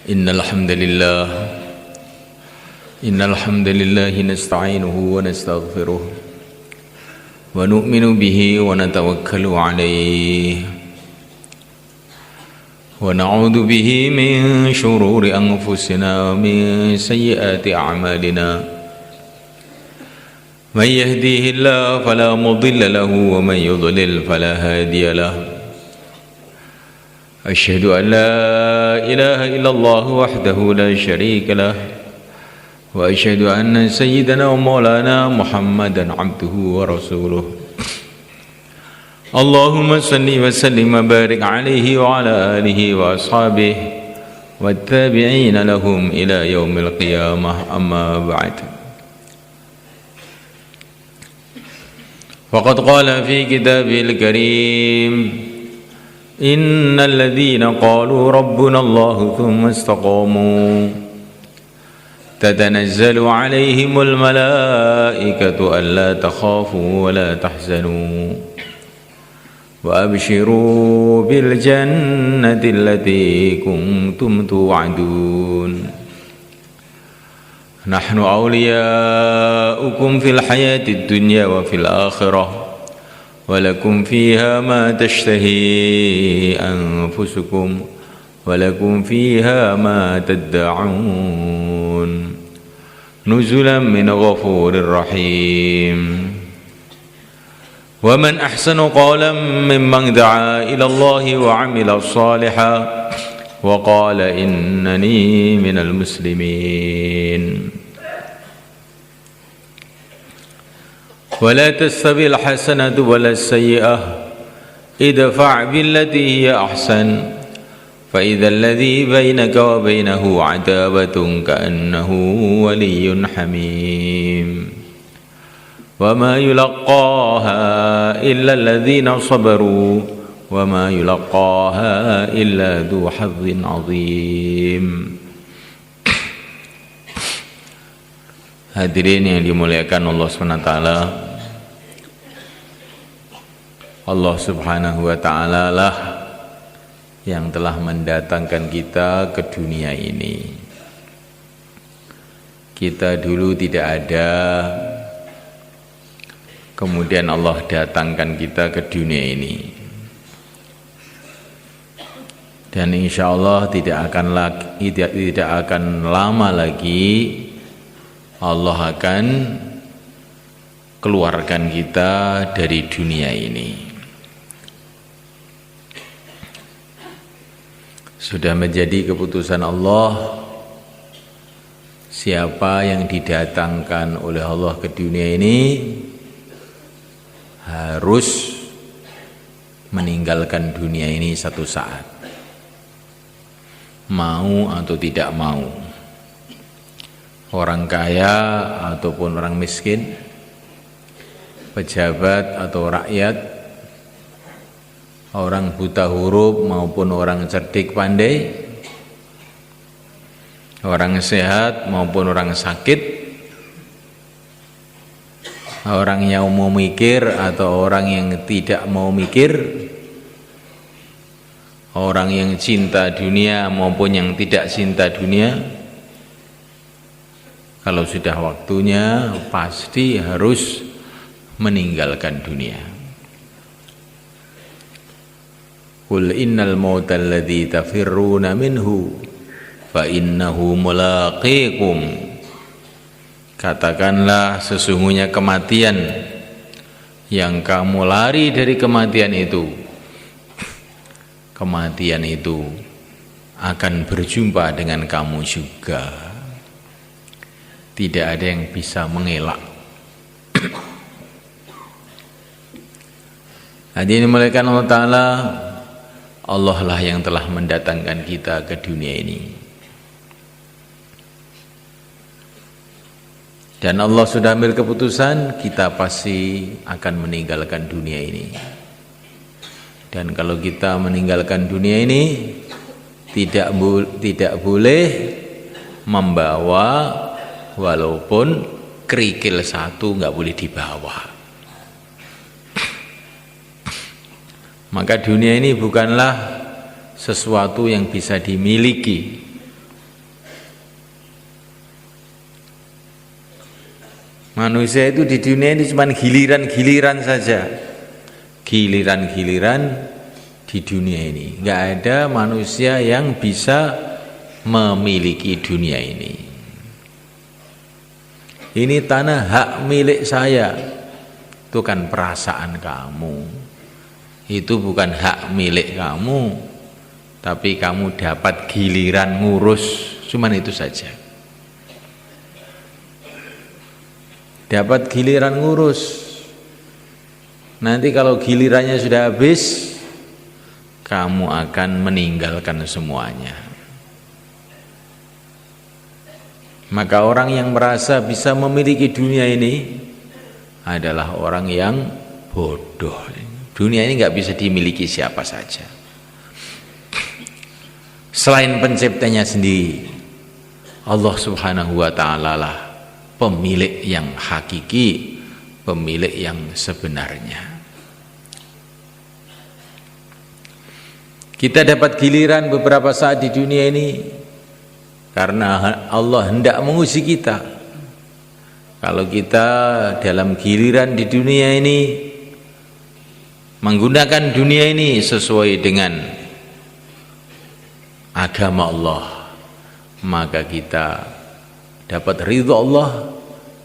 إن الحمد لله نستعينه ونستغفره ونؤمن به ونتوكل عليه ونعوذ به من شرور أنفسنا ومن سيئات أعمالنا من يهديه الله فلا مضل له ومن يضلل فلا هادي له أشهد أن لا إله إلا الله وحده لا شريك له وأشهد أن سيدنا ومولانا محمدا عبده ورسوله اللهم صل وسلم وبارك عليه وعلى آله وأصحابه والتابعين لهم إلى يوم القيامة أما بعد وقد قال في كتابه الكريم إن الذين قالوا ربنا الله ثم استقاموا تتنزل عليهم الملائكة ألا تخافوا ولا تحزنوا وأبشروا بالجنة التي كنتم توعدون نحن أولياؤكم في الحياة الدنيا وفي الآخرة ولكم فيها ما تشتهي أنفسكم ولكم فيها ما تدعون نزلا من غفور رحيم ومن أحسن قولا ممن دعا إلى الله وعمل صالحا وقال إنني من المسلمين ولا تستوي الحسنة ولا السيئة ادفع بالتي هي أحسن فإذا الذي بينك وبينه عداوة كأنه ولي حميم وما يلقاها إلا الذين صبروا وما يلقاها إلا ذو حظ عظيم. Hadirin yang dimuliakan Allah SWT, Allah Subhanahu wa Ta'ala lah yang telah mendatangkan kita ke dunia ini. Kita dulu tidak ada, kemudian Allah datangkan kita ke dunia ini. Dan insya Allah tidak akan lama lagi Allah akan keluarkan kita dari dunia ini. Sudah menjadi keputusan Allah, siapa yang didatangkan oleh Allah ke dunia ini harus meninggalkan dunia ini satu saat, mau atau tidak mau. Orang kaya ataupun orang miskin, pejabat atau rakyat, orang buta huruf maupun orang cerdik pandai, orang sehat maupun orang sakit, orang yang mau mikir atau orang yang tidak mau mikir, orang yang cinta dunia maupun yang tidak cinta dunia, kalau sudah waktunya pasti harus meninggalkan dunia. Qul innal mauta alladzi tafirruna minhu fa innahu mulaqikum. Katakanlah sesungguhnya kematian yang kamu lari dari kematian itu akan berjumpa dengan kamu juga. Tidak ada yang bisa mengelak. Hadirin dimulakan Allah Ta'ala, Allah lah yang telah mendatangkan kita ke dunia ini. Dan Allah sudah ambil keputusan, kita pasti akan meninggalkan dunia ini. Dan kalau kita meninggalkan dunia ini, tidak boleh membawa walaupun kerikil satu, nggak boleh dibawa. Maka dunia ini bukanlah sesuatu yang bisa dimiliki, Manusia itu di dunia ini cuma giliran-giliran saja. Giliran-giliran di dunia ini. Nggak ada manusia yang bisa memiliki dunia ini. Ini tanah hak milik saya. Itu kan perasaan kamu. Itu bukan hak milik kamu, tapi kamu dapat giliran ngurus, cuman itu saja. Dapat giliran ngurus. Nanti kalau gilirannya sudah habis, kamu akan meninggalkan semuanya. Maka orang yang merasa bisa memiliki dunia ini adalah orang yang bodoh. Dunia ini nggak bisa dimiliki siapa saja selain penciptanya sendiri. Allah Subhanahu wa ta'ala lah pemilik yang hakiki, pemilik yang sebenarnya. Kita dapat giliran beberapa saat di dunia ini karena Allah hendak menguji kita. Kalau kita dalam giliran di dunia ini menggunakan dunia ini sesuai dengan agama Allah, maka kita dapat ridha Allah,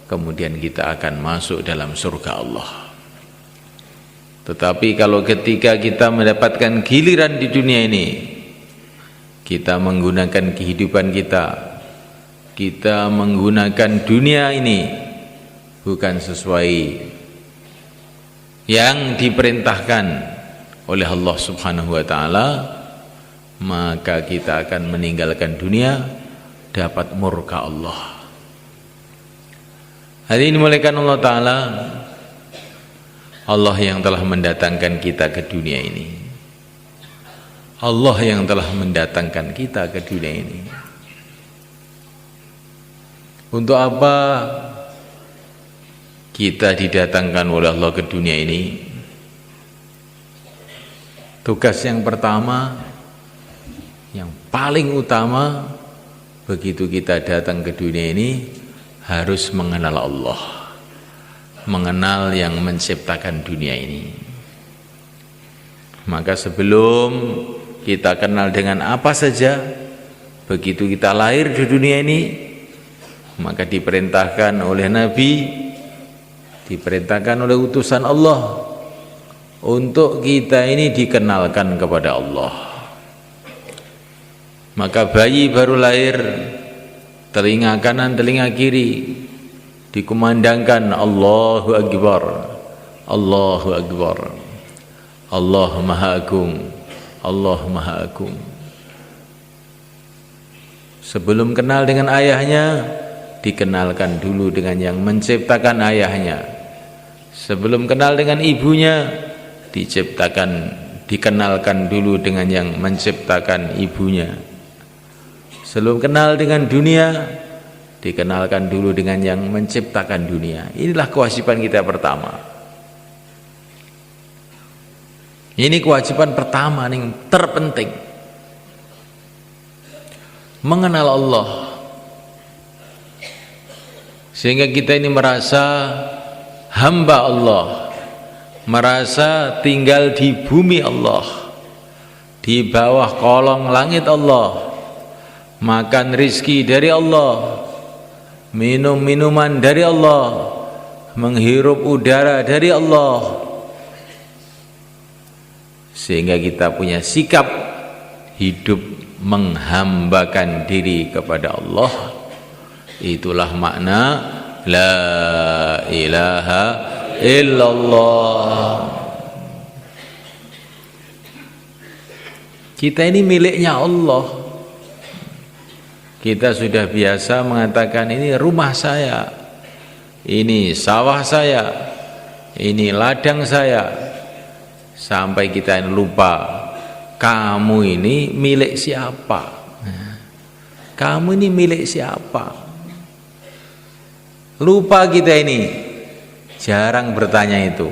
kemudian kita akan masuk dalam surga Allah. Tetapi kalau ketika kita mendapatkan giliran di dunia ini, kita menggunakan kehidupan kita menggunakan dunia ini bukan sesuai yang diperintahkan oleh Allah Subhanahu wa ta'ala, maka kita akan meninggalkan dunia, dapat murka Allah. Hari ini dimulakan Allah ta'ala, Allah yang telah mendatangkan kita ke dunia ini, Allah yang telah mendatangkan kita ke dunia ini. Untuk apa kita didatangkan oleh Allah ke dunia ini? Tugas yang pertama, yang paling utama, begitu kita datang ke dunia ini, harus mengenal Allah, mengenal yang menciptakan dunia ini. Maka sebelum kita kenal dengan apa saja, begitu kita lahir di dunia ini, maka diperintahkan oleh Nabi, diperintahkan oleh utusan Allah untuk kita ini dikenalkan kepada Allah. Maka bayi baru lahir, telinga kanan, telinga kiri dikumandangkan Allahu Akbar, Allahu Akbar, Allah Maha Agung, Allah Maha Agung. Sebelum kenal dengan ayahnya, dikenalkan dulu dengan yang menciptakan ayahnya. Sebelum kenal dengan ibunya, dikenalkan dulu dengan yang menciptakan ibunya. Sebelum kenal dengan dunia, dikenalkan dulu dengan yang menciptakan dunia. Inilah kewajiban kita pertama. Ini kewajiban pertama yang terpenting. Mengenal Allah. Sehingga kita ini merasa hamba Allah, merasa tinggal di bumi Allah, di bawah kolong langit Allah, makan rizki dari Allah, minum minuman dari Allah, menghirup udara dari Allah. Sehingga kita punya sikap hidup menghambakan diri kepada Allah. Itulah makna la ilaha illallah. Kita ini miliknya Allah. Kita sudah biasa mengatakan ini rumah saya, ini sawah saya, ini ladang saya, sampai kita lupa kamu ini milik siapa. Kamu ini milik siapa? Lupa kita ini, jarang bertanya itu.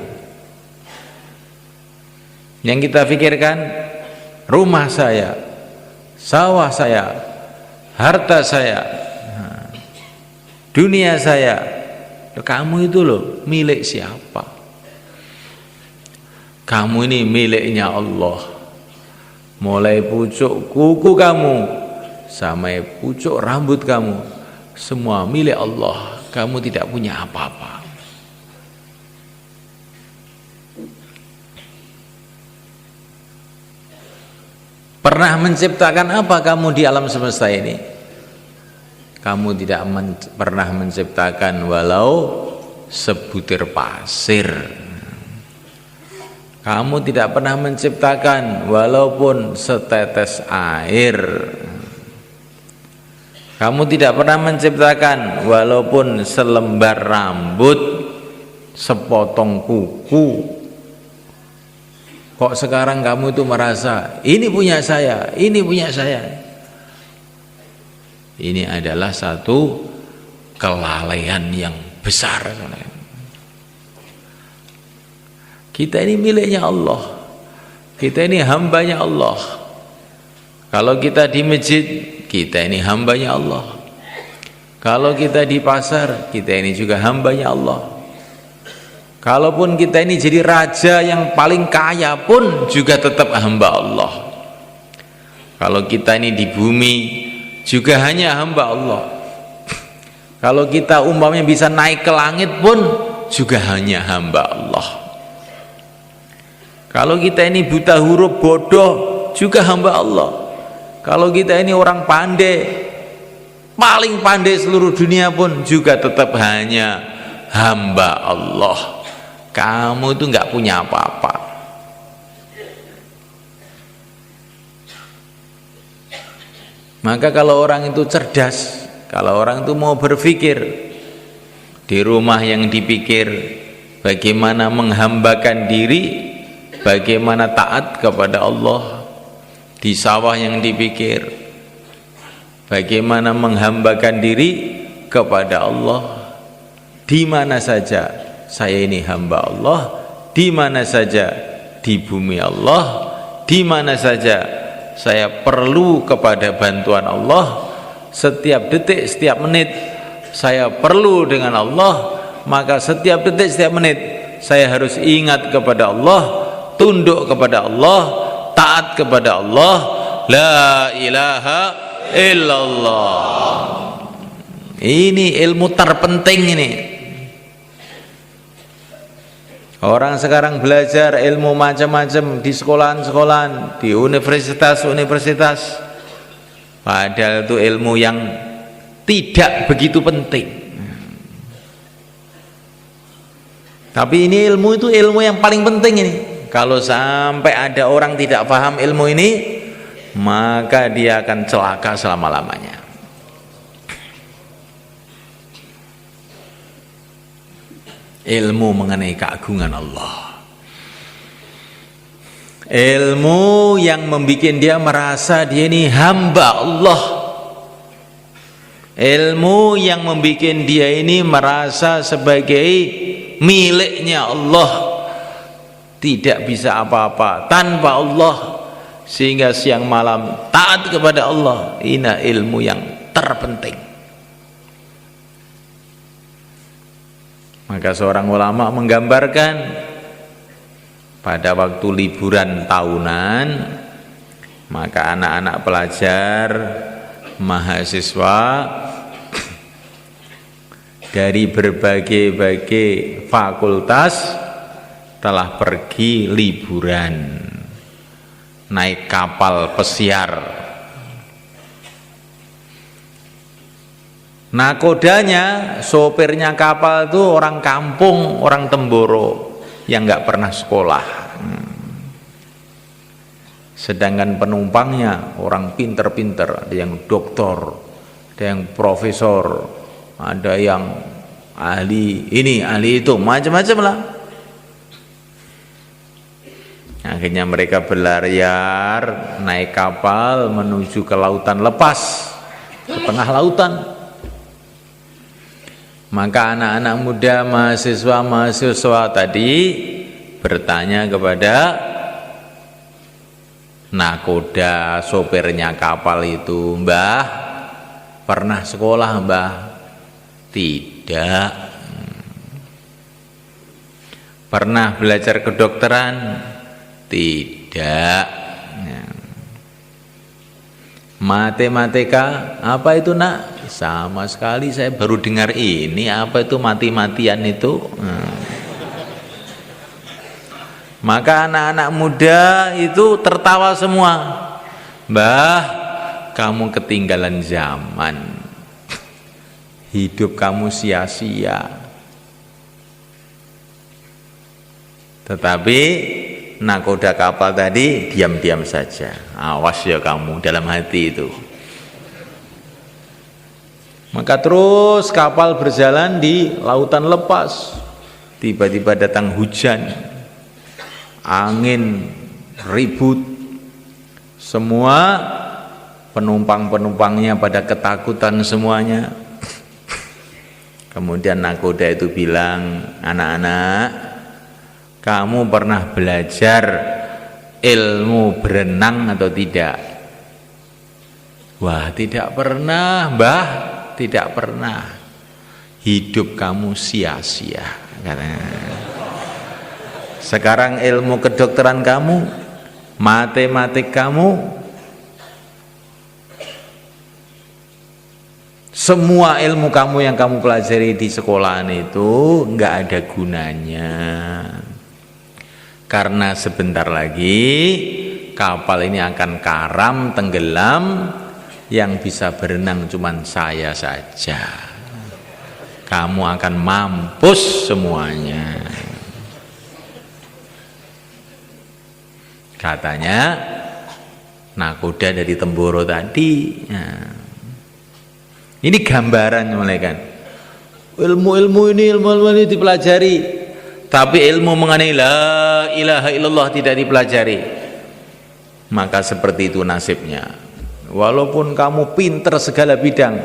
Yang kita pikirkan rumah saya, sawah saya, harta saya, dunia saya, Kamu itu loh milik siapa? Kamu ini miliknya Allah. Mulai pucuk kuku kamu sampai pucuk rambut kamu, semua milik Allah. Kamu tidak punya apa-apa. Pernah menciptakan apa kamu di alam semesta ini? Kamu tidak pernah menciptakan walau sebutir pasir. Kamu tidak pernah menciptakan walaupun setetes air. Kamu tidak pernah menciptakan walaupun selembar rambut, sepotong kuku. Kok sekarang kamu itu merasa ini punya saya, ini punya saya. Ini adalah satu kelalaian yang besar. Kita ini miliknya Allah. Kita ini hambanya Allah. Kalau kita di masjid, kita ini hambanya Allah. Kalau kita di pasar, kita ini juga hambanya Allah. Kalaupun kita ini jadi raja yang paling kaya pun juga tetap hamba Allah. Kalau kita ini di bumi juga hanya hamba Allah. Kalau kita umpamanya bisa naik ke langit pun juga hanya hamba Allah. Kalau kita ini buta huruf, bodoh, juga hamba Allah. Kalau kita ini orang pandai, paling pandai seluruh dunia pun juga tetap hanya hamba Allah. Kamu itu nggak punya apa-apa. Maka kalau orang itu cerdas, kalau orang itu mau berpikir, di rumah yang dipikir bagaimana menghambakan diri, bagaimana taat kepada Allah, di sawah yang dipikir bagaimana menghambakan diri kepada Allah, di mana saja saya ini hamba Allah, di mana saja di bumi Allah, di mana saja saya perlu kepada bantuan Allah, setiap detik, setiap menit saya perlu dengan Allah, maka setiap detik, setiap menit saya harus ingat kepada Allah, tunduk kepada Allah, taat kepada Allah, la ilaha illallah. Ini ilmu terpenting ini. Orang sekarang belajar ilmu macam-macam di sekolahan-sekolahan, di universitas-universitas, padahal itu ilmu yang tidak begitu penting. Tapi ini ilmu itu ilmu yang paling penting ini. Kalau sampai ada orang tidak paham ilmu ini, maka dia akan celaka selama-lamanya. Ilmu mengenai keagungan Allah, ilmu yang membuat dia merasa dia ini hamba Allah, ilmu yang membuat dia ini merasa sebagai miliknya Allah, tidak bisa apa-apa tanpa Allah, sehingga siang malam taat kepada Allah. Ini ilmu yang terpenting. Maka seorang ulama menggambarkan pada waktu liburan tahunan, maka anak-anak pelajar, mahasiswa dari berbagai-bagai fakultas telah pergi liburan naik kapal pesiar. Nakodanya, sopirnya kapal itu orang kampung, orang Temboro yang nggak pernah sekolah. Sedangkan penumpangnya orang pinter-pinter, ada yang doktor, ada yang profesor, ada yang ahli ini, ahli itu, macam-macam lah. Akhirnya mereka berlayar naik kapal menuju ke lautan lepas, ke tengah lautan. Maka anak-anak muda, mahasiswa-mahasiswa tadi bertanya kepada nakoda, sopirnya kapal itu, "Mbah, pernah sekolah, Mbah?" "Tidak." Pernah belajar kedokteran? Tidak. Matematika, apa itu nak? Sama sekali saya baru dengar ini, apa itu mati-matian itu? Maka anak-anak muda itu tertawa semua. Mbah, kamu ketinggalan zaman. Hidup kamu sia-sia. Tetapi nakoda kapal tadi diam-diam saja. Awas ya kamu dalam hati itu. Maka terus kapal berjalan di lautan lepas. Tiba-tiba datang hujan, angin, ribut. Semua penumpang-penumpangnya pada ketakutan semuanya. Kemudian nakoda itu bilang, anak-anak, kamu pernah belajar ilmu berenang atau tidak? Wah, tidak pernah, Mbah, tidak pernah. Hidup kamu sia-sia, katanya. Sekarang ilmu kedokteran kamu, matematik kamu, semua ilmu kamu yang kamu pelajari di sekolahan itu enggak ada gunanya. Karena sebentar lagi kapal ini akan karam, tenggelam, yang bisa berenang cuma saya saja. Kamu akan mampus semuanya. Katanya nakoda dari Temboro tadi. Ini gambaran kan. Ilmu-ilmu ini dipelajari, tapi ilmu mengenai la ilaha illallah tidak dipelajari. Maka seperti itu nasibnya. Walaupun kamu pinter segala bidang,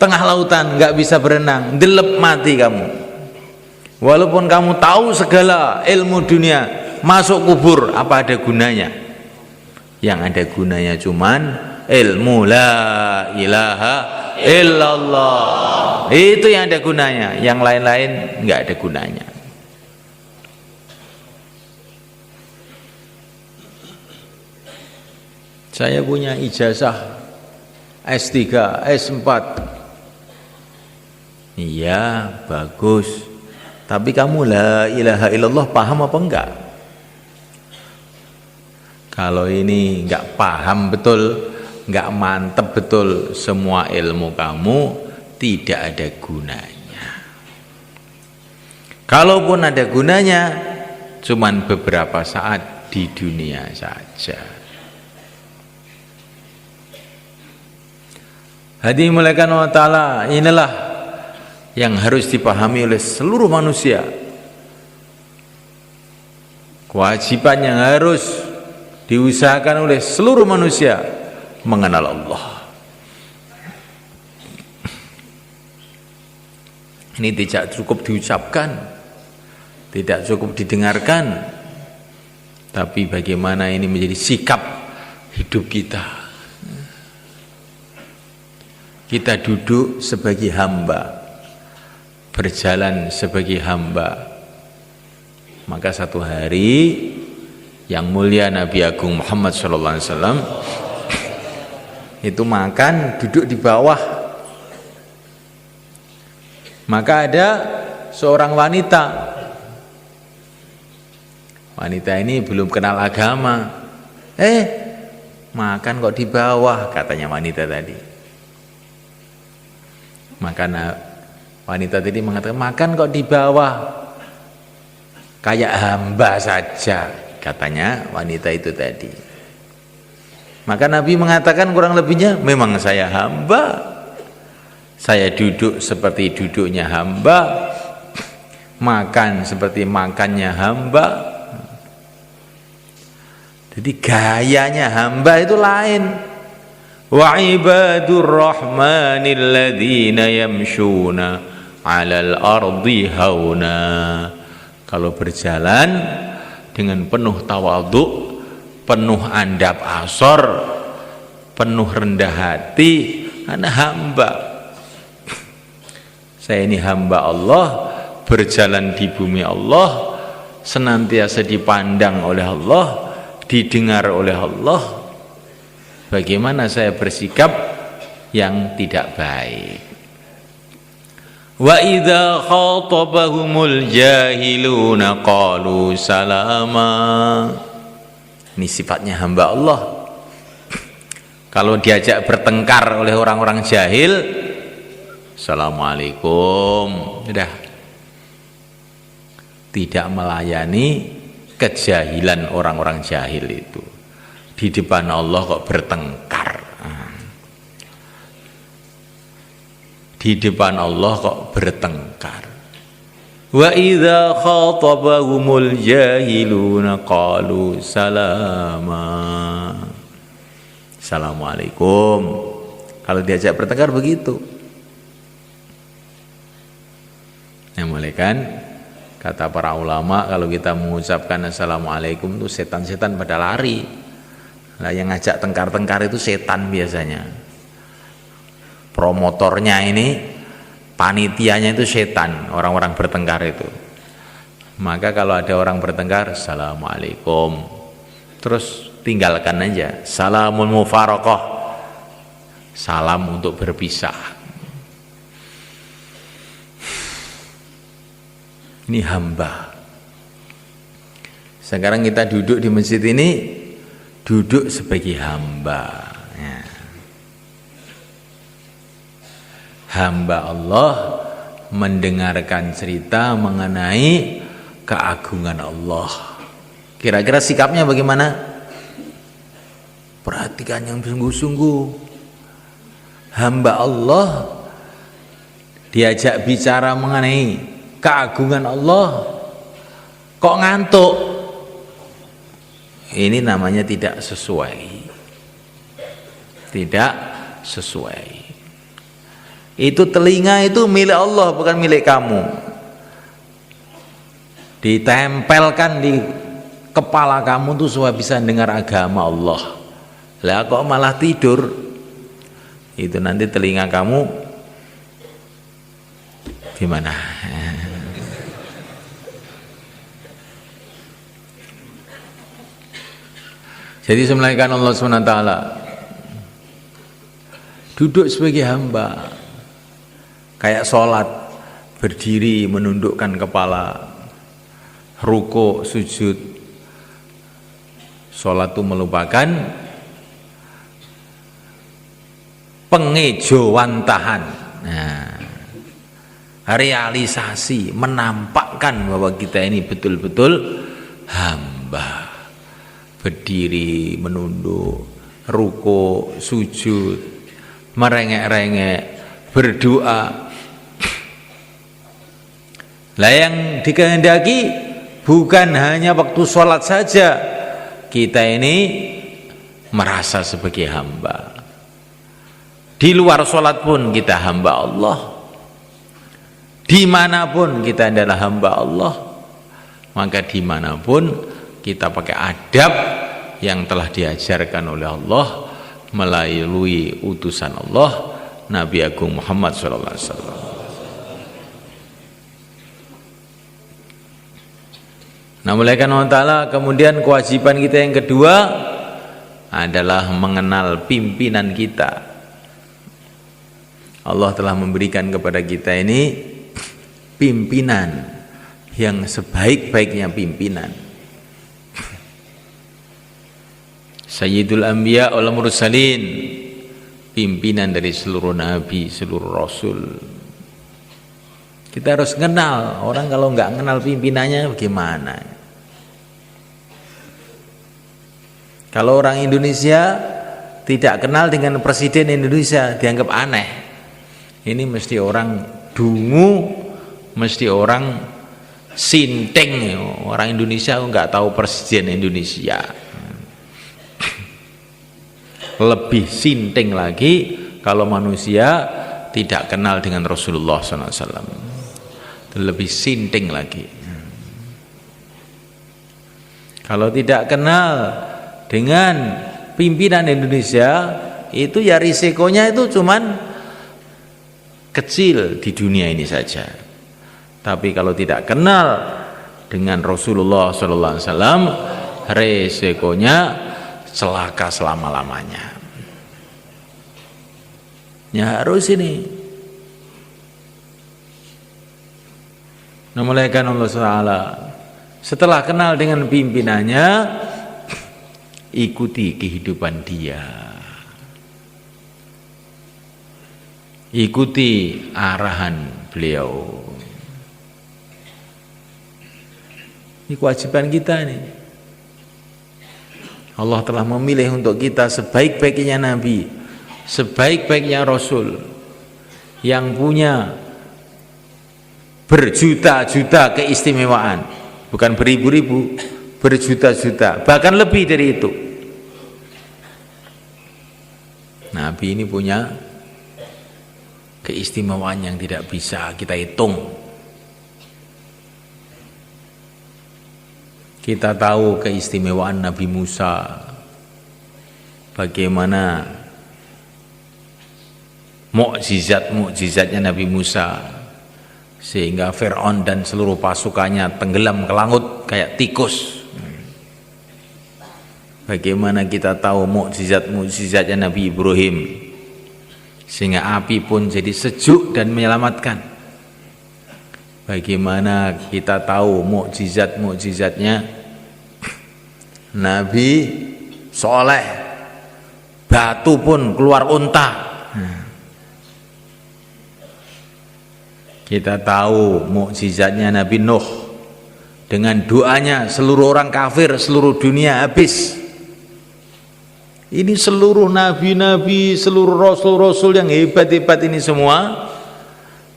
tengah lautan nggak bisa berenang, delep mati kamu. Walaupun kamu tahu segala ilmu dunia, masuk kubur, apa ada gunanya? Yang ada gunanya cuman ilmu la ilaha illallah. Itu yang ada gunanya, yang lain-lain nggak ada gunanya. Saya punya ijazah S3, S4. Iya, bagus. Tapi kamu la ilaha illallah paham apa enggak? Kalau ini enggak paham betul, enggak mantep betul, semua ilmu kamu tidak ada gunanya. Kalaupun ada gunanya, cuman beberapa saat di dunia saja. Hadirin dimulakan Allah Ta'ala, inilah yang harus dipahami oleh seluruh manusia. Kewajiban yang harus diusahakan oleh seluruh manusia mengenal Allah. Ini tidak cukup diucapkan, tidak cukup didengarkan, tapi bagaimana ini menjadi sikap hidup kita. Kita duduk sebagai hamba, berjalan sebagai hamba. Maka satu hari yang mulia Nabi Agung Muhammad SAW itu makan duduk di bawah. Maka ada seorang wanita. Wanita ini belum kenal agama. Makan kok di bawah, katanya wanita tadi. Maka wanita tadi mengatakan, makan kok di bawah, kayak hamba saja, katanya wanita itu tadi. Maka Nabi mengatakan kurang lebihnya, memang saya hamba, saya duduk seperti duduknya hamba, makan seperti makannya hamba. Jadi gayanya hamba itu lain. Wa ibadur rahmanil ladzina yamshuna 'alal ardi hauna. Kalau berjalan dengan penuh tawadhu, penuh andap asor, penuh rendah hati, ana hamba. Saya ini hamba Allah, berjalan di bumi Allah senantiasa dipandang oleh Allah, didengar oleh Allah, bagaimana saya bersikap yang tidak baik? Wa idza khatabahumul jahiluna qalu salama. Ini sifatnya hamba Allah. Kalau diajak bertengkar oleh orang-orang jahil, assalamualaikum, sudah. Tidak melayani kejahilan orang-orang jahil itu. Di depan Allah kok bertengkar. Di depan Allah kok bertengkar. Wa idza khatabahumul jahiluna qalu salama. Assalamualaikum. Kalau diajak bertengkar begitu. Yang mulai kan kata para ulama, kalau kita mengucapkan assalamualaikum itu setan-setan pada lari. Nah, yang ngajak tengkar-tengkar itu setan biasanya. Promotornya ini, panitianya itu setan, orang-orang bertengkar itu. Maka kalau ada orang bertengkar, assalamualaikum, terus tinggalkan aja. Salamul mufaraqah, salam untuk berpisah. Ini hamba. Sekarang kita duduk di masjid ini, duduk sebagai hamba. Ya. Hamba Allah mendengarkan cerita mengenai keagungan Allah. Kira-kira sikapnya bagaimana? Perhatikan yang sungguh-sungguh. Hamba Allah diajak bicara mengenai keagungan Allah, kok ngantuk? Ini namanya tidak sesuai. Tidak sesuai. Itu telinga itu milik Allah, bukan milik kamu. Ditempelkan di kepala kamu tuh supaya bisa dengar agama Allah. Lah kok malah tidur? Itu nanti telinga kamu gimana? Jadi semelainkan Allah SWT duduk sebagai hamba, kayak sholat, berdiri menundukkan kepala, ruku, sujud. Sholat itu melupakan pengejawantahan. Nah, realisasi, menampakkan bahwa kita ini betul-betul hamba. Berdiri, menunduk, ruku, sujud, merengek-rengek, berdoa. Lah yang dikehendaki bukan hanya waktu sholat saja, kita ini merasa sebagai hamba. Di luar sholat pun kita hamba Allah. Dimanapun kita adalah hamba Allah. Maka dimanapun kita pakai adab yang telah diajarkan oleh Allah melalui utusan Allah Nabi Agung Muhammad SAW. Nah, mulai karena Allah, kemudian kewajiban kita yang kedua adalah mengenal pimpinan kita. Allah telah memberikan kepada kita ini pimpinan yang sebaik-baiknya pimpinan. Sayyidul Anbiya wal Mursalin, pimpinan dari seluruh nabi, seluruh rasul. Kita harus kenal. Orang kalau nggak kenal pimpinannya bagaimana? Kalau orang Indonesia tidak kenal dengan presiden Indonesia, dianggap aneh. Ini mesti orang dungu, mesti orang sinting. Orang Indonesia nggak tahu presiden Indonesia. Lebih sinting lagi kalau manusia tidak kenal dengan Rasulullah SAW. Lebih sinting lagi. Kalau tidak kenal dengan pimpinan Indonesia, itu ya risikonya itu cuman kecil di dunia ini saja. Tapi kalau tidak kenal dengan Rasulullah sallallahu alaihi wasallam, resikonya celaka selama-lamanya. Ya harus ini. Memuliakan Allah SWT. Setelah kenal dengan pimpinannya, ikuti kehidupan dia. Ikuti arahan beliau. Ini kewajiban kita nih. Allah telah memilih untuk kita sebaik-baiknya Nabi, sebaik-baiknya Rasul, yang punya berjuta-juta keistimewaan, bukan beribu-ribu, berjuta-juta, bahkan lebih dari itu. Nabi ini punya keistimewaan yang tidak bisa kita hitung. Kita tahu keistimewaan Nabi Musa, bagaimana mukjizat-mukjizatnya Nabi Musa, sehingga Fir'aun dan seluruh pasukannya tenggelam ke laut kayak tikus. Bagaimana kita tahu mukjizat-mukjizatnya Nabi Ibrahim, sehingga api pun jadi sejuk dan menyelamatkan. Bagaimana kita tahu mukjizat-mukjizatnya Nabi Soleh, batu pun keluar unta. Kita tahu mukjizatnya Nabi Nuh, dengan doanya seluruh orang kafir seluruh dunia habis. Ini seluruh nabi-nabi, seluruh rasul-rasul yang hebat-hebat ini semua,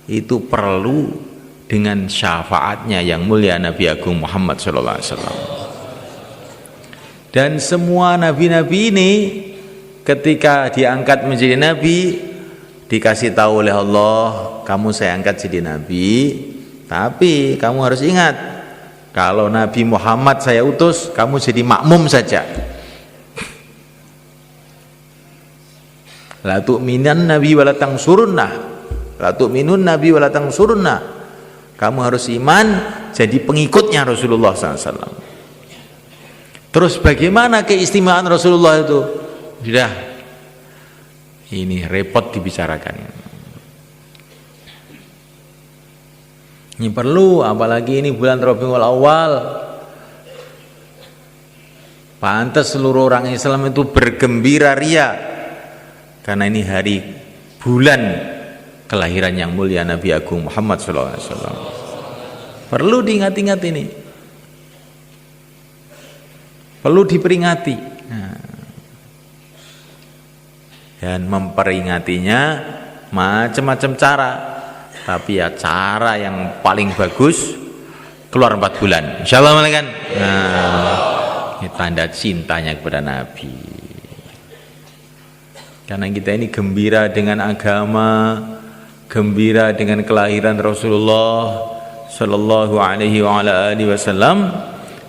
itu perlu dengan syafaatnya yang mulia Nabi Agung Muhammad SAW. Dan semua nabi-nabi ini ketika diangkat menjadi nabi, dikasih tahu oleh Allah, kamu saya angkat jadi nabi, tapi kamu harus ingat, kalau Nabi Muhammad saya utus, kamu jadi makmum saja. La tu'minan nabi wa la tangsurunnah, la tu'minun nabi wa la tangsurunnah. Kamu harus iman jadi pengikutnya Rasulullah SAW. Terus bagaimana keistimewaan Rasulullah itu? Sudah, ini repot dibicarakan. Ini perlu, apalagi ini bulan Rabiul Awal. Pantas seluruh orang Islam itu bergembira ria, karena ini hari bulan kelahiran yang mulia Nabi Agung Muhammad SAW. Perlu diingat-ingat ini, perlu diperingati. Dan memperingatinya macam-macam cara, tapi ya cara yang paling bagus keluar 4 bulan, insyaallah kan. Ini tanda cintanya kepada Nabi. Karena kita ini gembira dengan agama, gembira dengan kelahiran Rasulullah sallallahu alaihi wasallam.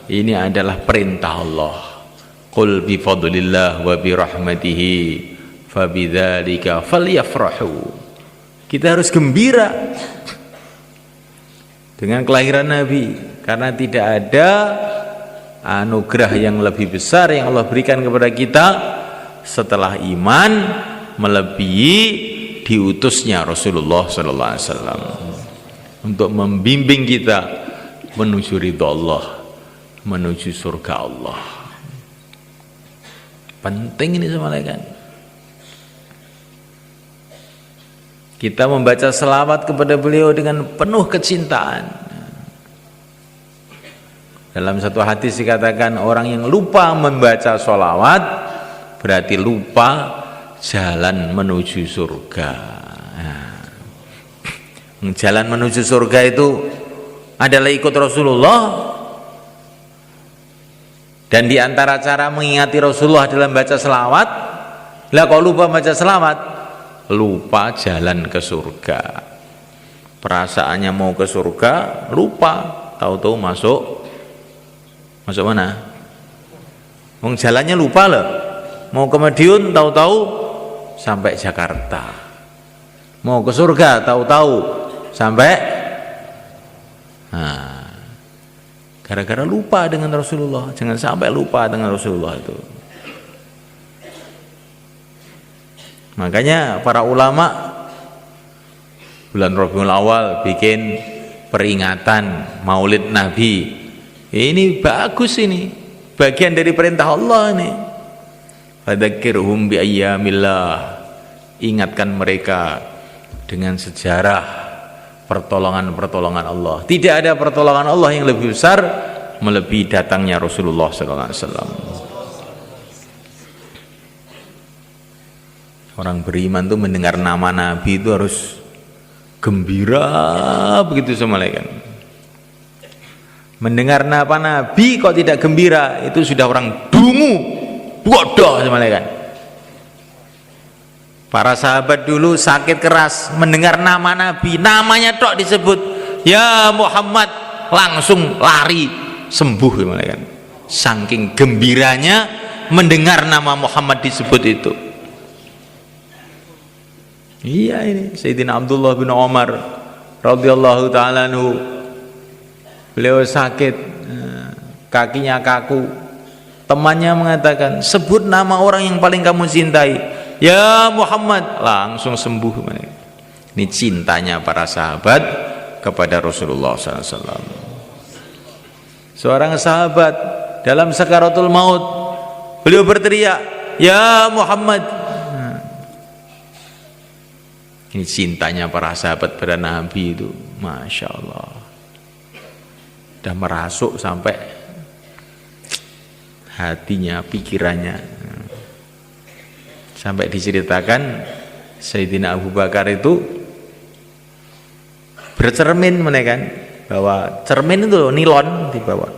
Ini adalah perintah Allah. Qul bi fadlillah wa bi rahmatihi fabidzalika falyafrahu. Kita harus gembira dengan kelahiran Nabi, karena tidak ada anugerah yang lebih besar yang Allah berikan kepada kita setelah iman melebihi diutusnya Rasulullah sallallahu alaihi wasallam untuk membimbing kita menuju ridha Allah, menuju surga Allah. Penting ini semua kan. Kita membaca selawat kepada beliau dengan penuh kecintaan. Dalam satu hadis dikatakan, orang yang lupa membaca selawat berarti lupa jalan menuju surga. Jalan menuju surga itu adalah ikut Rasulullah, dan di antara cara mengingati Rasulullah adalah membaca selawat. Lah kalau lupa baca selawat, lupa jalan ke surga. Perasaannya mau ke surga, lupa, tahu-tahu masuk mana? Wong jalannya lupa loh. Mau ke Madiun, tahu-tahu sampai Jakarta. Mau ke surga, tahu-tahu sampai Gara-gara lupa dengan Rasulullah. Jangan sampai lupa dengan Rasulullah itu. Makanya para ulama bulan Rabiul Awal bikin peringatan Maulid Nabi. Ini bagus ini. Bagian dari perintah Allah ini. Fadzakirhum bi ayyamillah. Ingatkan mereka dengan sejarah pertolongan-pertolongan Allah. Tidak ada pertolongan Allah yang lebih besar melebihi datangnya Rasulullah sallallahu alaihi wasallam. Orang beriman tuh mendengar nama Nabi itu harus gembira begitu sama malaikat. Mendengar nama Nabi kok tidak gembira, itu sudah orang dungu, bodoh sama malaikat. Para sahabat dulu sakit keras mendengar nama Nabi, namanya tok disebut, ya Muhammad, langsung lari sembuh malaikat. Saking gembiranya mendengar nama Muhammad disebut itu. Iya ini Sayyidina Abdullah bin Umar radhiyallahu taala anhu, beliau sakit, kakinya kaku. Temannya mengatakan, sebut nama orang yang paling kamu cintai. Ya Muhammad, langsung sembuh. Ini cintanya para sahabat kepada Rasulullah SAW. Seorang sahabat dalam sakaratul maut, beliau berteriak, ya Muhammad. Ini cintanya para sahabat pada Nabi itu, Masya Allah. Sudah merasuk sampai hatinya, pikirannya. Sampai diceritakan Sayyidina Abu Bakar itu bercermin menekan bahwa cermin itu nilon di bawah.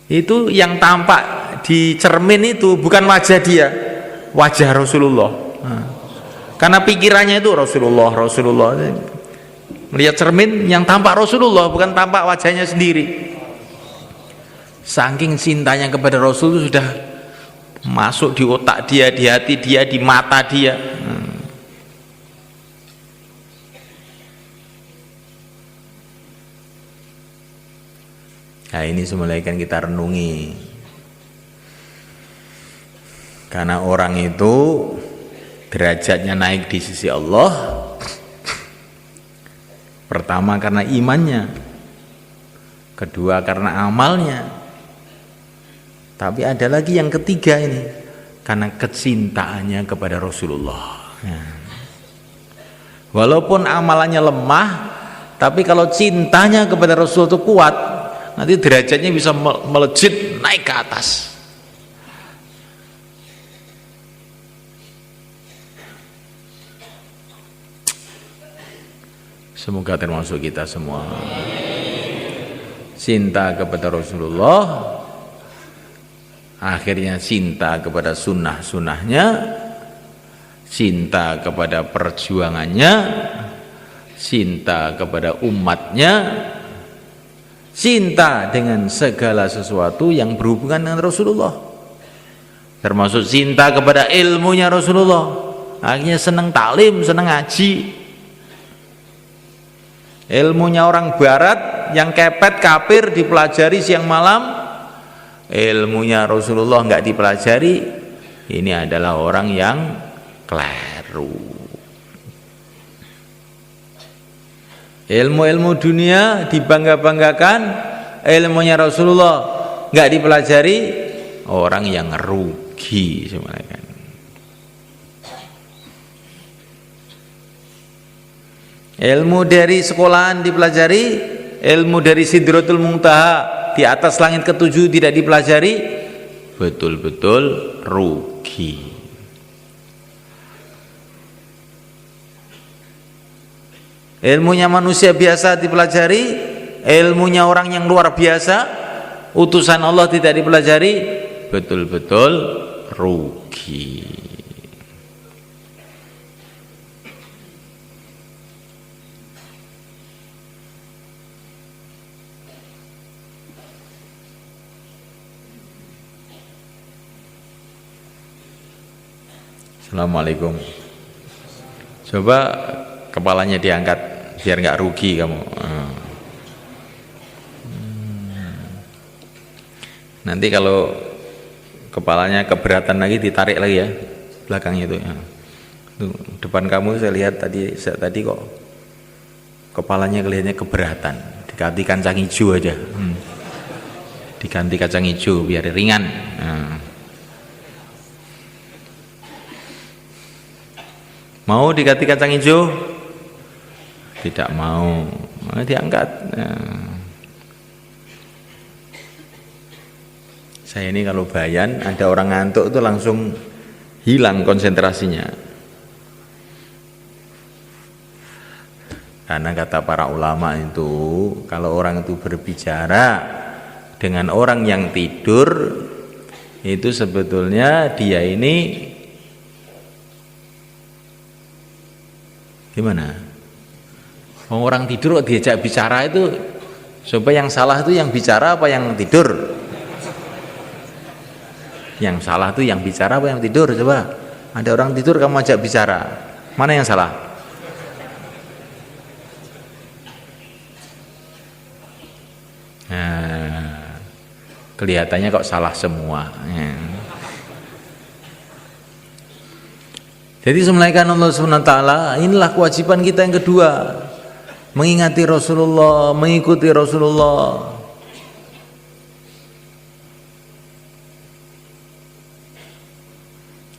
Itu yang tampak di cermin itu bukan wajah dia, wajah Rasulullah. Karena pikirannya itu Rasulullah. Melihat cermin yang tampak Rasulullah, bukan tampak wajahnya sendiri. Saking cintanya kepada Rasul itu sudah masuk di otak dia, di hati dia, di mata dia. Nah ini semula kan kita renungi. Karena orang itu derajatnya naik di sisi Allah. Pertama karena imannya, kedua karena amalnya. Tapi ada lagi yang ketiga ini, karena kecintaannya kepada Rasulullah. Walaupun amalannya lemah, tapi kalau cintanya kepada Rasul itu kuat, nanti derajatnya bisa melejit naik ke atas. Semoga termasuk kita semua. Cinta kepada Rasulullah, akhirnya cinta kepada sunnah-sunnahnya, cinta kepada perjuangannya, cinta kepada umatnya, cinta dengan segala sesuatu yang berhubungan dengan Rasulullah, termasuk cinta kepada ilmunya Rasulullah. Akhirnya senang taklim, senang ngaji. Ilmunya orang barat yang kepet kafir dipelajari siang malam, ilmunya Rasulullah enggak dipelajari. Ini adalah orang yang keliru. Ilmu-ilmu dunia dibangga-banggakan, ilmunya Rasulullah enggak dipelajari, orang yang rugi sebenarnya. Ilmu dari sekolahan dipelajari, ilmu dari Sidratul Muntaha di atas langit ketujuh tidak dipelajari, betul-betul rugi. Ilmunya manusia biasa dipelajari, ilmunya orang yang luar biasa, utusan Allah tidak dipelajari, betul-betul rugi. Assalamualaikum. Coba kepalanya diangkat biar nggak rugi kamu. Nanti kalau kepalanya keberatan lagi ditarik lagi ya belakangnya itu ya. Tuh, depan kamu saya lihat tadi kok kepalanya kelihatannya keberatan, diganti kacang hijau aja. Diganti kacang hijau biar ringan. Mau diganti kacang hijau? Tidak mau, diangkat. Saya ini kalau bayan ada orang ngantuk itu langsung hilang konsentrasinya. Karena kata para ulama itu kalau orang itu berbicara dengan orang yang tidur itu sebetulnya dia ini gimana? Orang tidur kok diajak bicara itu supaya yang salah itu yang bicara apa yang tidur? Yang salah itu yang bicara apa yang tidur? Coba ada orang tidur kamu ajak bicara, mana yang salah? Nah, kelihatannya kok salah semua. Jadi semulaikan Allah SWT, inilah kewajiban kita yang kedua, mengingati Rasulullah, mengikuti Rasulullah.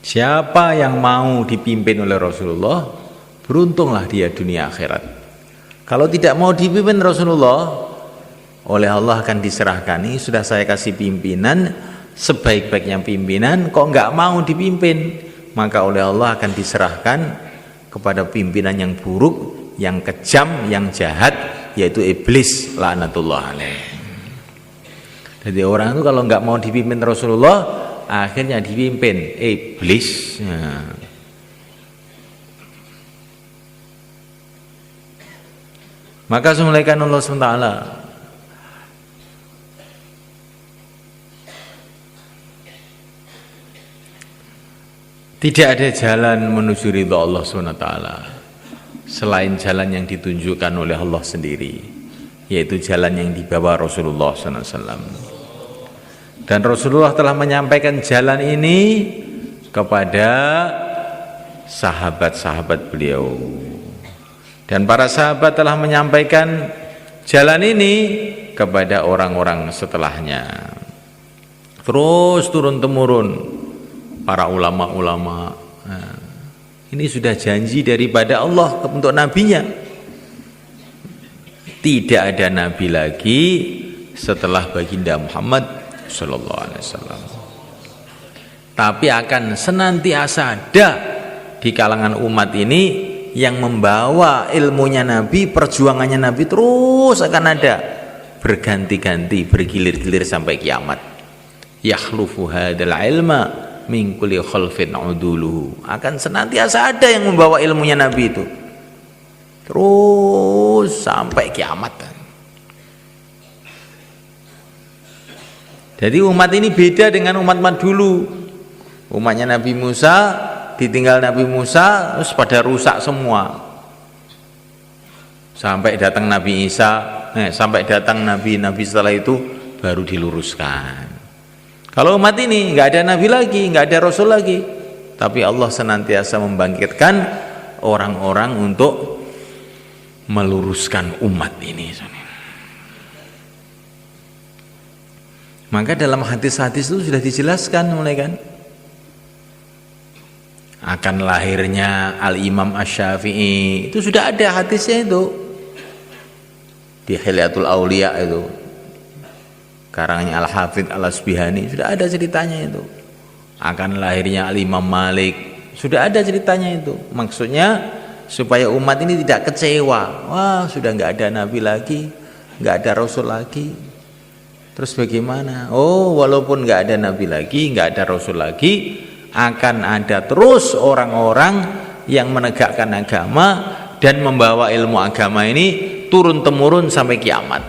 Siapa yang mau dipimpin oleh Rasulullah, beruntunglah dia dunia akhirat. Kalau tidak mau dipimpin Rasulullah, oleh Allah akan diserahkan, ini sudah saya kasih pimpinan, sebaik-baiknya pimpinan, kok nggak mau dipimpin, maka oleh Allah akan diserahkan kepada pimpinan yang buruk, yang kejam, yang jahat, yaitu iblis laknatullah alaih. Jadi orang itu kalau nggak mau dipimpin Rasulullah, akhirnya dipimpin iblis. Maka semulaikan Allah SWT, tidak ada jalan menuju ridha Allah SWT selain jalan yang ditunjukkan oleh Allah sendiri, yaitu jalan yang dibawa Rasulullah SAW. Dan Rasulullah telah menyampaikan jalan ini kepada sahabat-sahabat beliau. Dan para sahabat telah menyampaikan jalan ini kepada orang-orang setelahnya. Terus turun-temurun para ulama-ulama. Nah, ini sudah janji daripada Allah untuk nabinya. Tidak ada nabi lagi setelah baginda Muhammad sallallahu alaihi wasallam. Tapi akan senantiasa ada di kalangan umat ini yang membawa ilmunya Nabi, perjuangannya Nabi terus akan ada, berganti-ganti, bergilir-gilir sampai kiamat. Yakhlufu hadzal ilma min kulli khalfin uduluhu, akan senantiasa ada yang membawa ilmunya Nabi itu terus sampai kiamat. Jadi umat ini beda dengan umat-umat dulu. Umatnya Nabi Musa, ditinggal Nabi Musa terus pada rusak semua sampai datang Nabi Isa, sampai datang nabi-nabi setelah itu baru diluruskan. Kalau umat ini nggak ada nabi lagi, nggak ada rasul lagi, tapi Allah senantiasa membangkitkan orang-orang untuk meluruskan umat ini. Maka dalam hadis-hadis itu sudah dijelaskan mulai kan, akan lahirnya Al-Imam Asy-Syafi'i itu sudah ada hadisnya itu di Hilyatul Auliya itu, karangannya Al-Hafidz Al-Asbihani, sudah ada ceritanya itu. Akan lahirnya Al-Imam Malik, sudah ada ceritanya itu. Maksudnya supaya umat ini tidak kecewa, wah sudah nggak ada nabi lagi, nggak ada rasul lagi, terus bagaimana? Oh, walaupun nggak ada nabi lagi, nggak ada rasul lagi, akan ada terus orang-orang yang menegakkan agama dan membawa ilmu agama ini turun temurun sampai kiamat.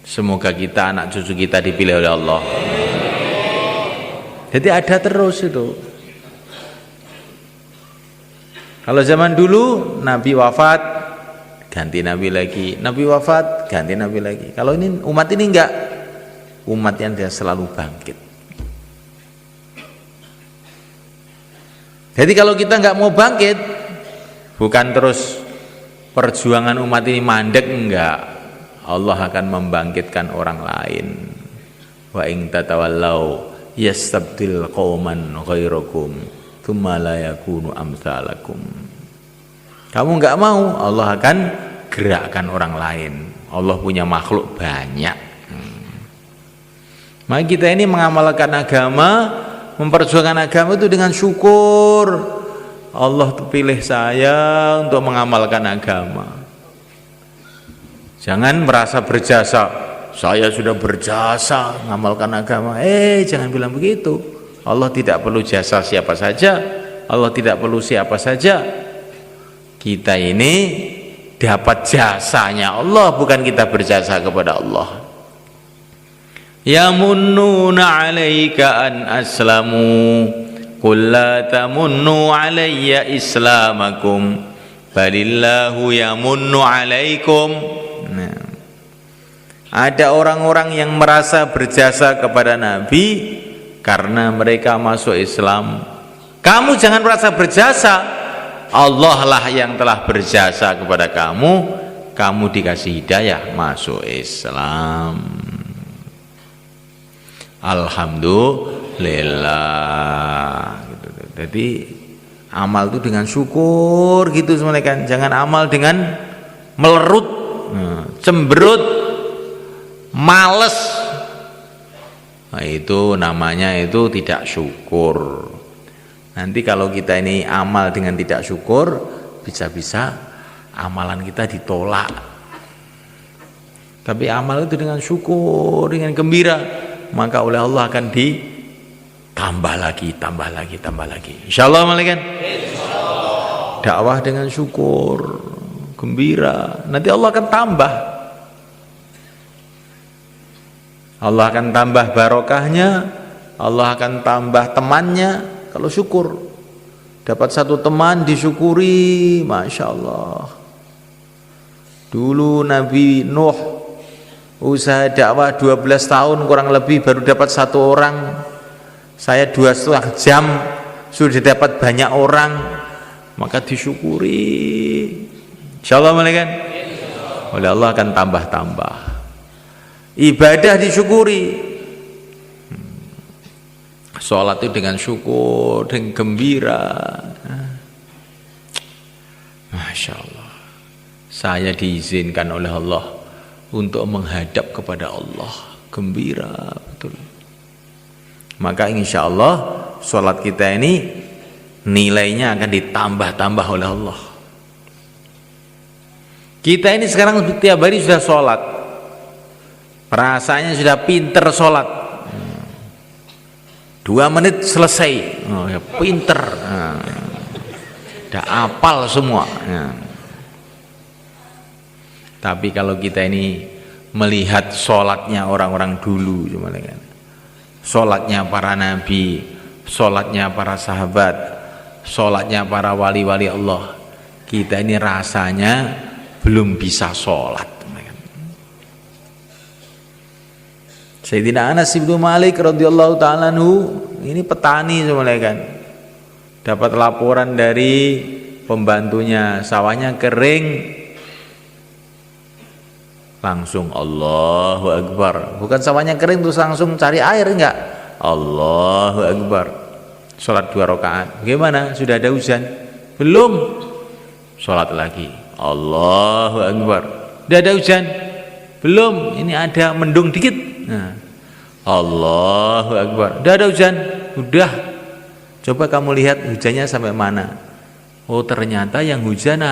Semoga kita, anak cucu kita dipilih oleh Allah. Jadi ada terus itu. Kalau zaman dulu Nabi wafat, ganti Nabi lagi, Nabi wafat, ganti Nabi lagi. Kalau ini umat ini enggak, umat yang dia selalu bangkit. Jadi kalau kita nggak mau bangkit, bukan terus perjuangan umat ini mandek, enggak. Allah akan membangkitkan orang lain. Wa in tatawallau yastabdil qauman ghairakum tsumma la yakunu amsalakum. Kamu enggak mau, Allah akan gerakkan orang lain. Allah punya makhluk banyak. Maka kita ini mengamalkan agama, memperjuangkan agama itu dengan syukur. Allah pilih saya untuk mengamalkan agama. Jangan merasa berjasa. Saya sudah berjasa mengamalkan agama. Jangan bilang begitu. Allah tidak perlu jasa siapa saja. Allah tidak perlu siapa saja. Kita ini dapat jasanya Allah, bukan kita berjasa kepada Allah. Yamunnuna 'alaika an aslamu qul la tamunnu 'alayya islamakum balillahu yamunnu 'alaikum. Nah, ada orang-orang yang merasa berjasa kepada Nabi karena mereka masuk Islam. Kamu jangan merasa berjasa, Allah lah yang telah berjasa kepada kamu. Kamu dikasih hidayah masuk Islam. Alhamdulillah. Jadi amal itu dengan syukur gitu semuanya kan. Jangan amal dengan melerut, cemberut, males. Nah, itu namanya itu tidak syukur. Nanti kalau kita ini amal dengan tidak syukur, bisa-bisa amalan kita ditolak. Tapi amal itu dengan syukur, dengan gembira, maka oleh Allah akan ditambah lagi, tambah lagi, tambah lagi. Insyaallah malaikat. Dakwah dengan syukur, gembira, nanti Allah akan tambah. Allah akan tambah barokahnya, Allah akan tambah temannya. Kalau syukur, dapat satu teman disyukuri, Masya Allah. Dulu Nabi Nuh usaha dakwah 12 tahun kurang lebih baru dapat satu orang. Saya 2,5 jam sudah dapat banyak orang, maka disyukuri. Insyaallah malaikat. Oleh Allah akan tambah-tambah. Ibadah disyukuri. Sholat itu dengan syukur, dengan gembira. Masya Allah. Saya diizinkan oleh Allah untuk menghadap kepada Allah, gembira betul. Maka insya Allah sholat kita ini nilainya akan ditambah-tambah oleh Allah. Kita ini sekarang tiap hari sudah sholat, rasanya sudah pinter sholat. 2 menit selesai, ya pinter, udah apal semua. Tapi kalau kita ini melihat sholatnya orang-orang dulu, sholatnya para nabi, sholatnya para sahabat, sholatnya para wali-wali Allah, kita ini rasanya belum bisa sholat. Sayyidina Anas bin Malik radhiyallahu ta'ala anhu, ini petani semuanya kan, dapat laporan dari pembantunya sawahnya kering, langsung Allahu Akbar. Bukan sawahnya kering terus langsung cari air, enggak, Allahu Akbar. Sholat 2 rakaat. Bagaimana? Sudah ada hujan? Belum. Sholat lagi, Allahu Akbar. Sudah ada hujan? Belum. Ini ada mendung dikit. Nah, Allahu Akbar. Udah ada hujan? Udah. Coba kamu lihat hujannya sampai mana. Oh ternyata yang hujan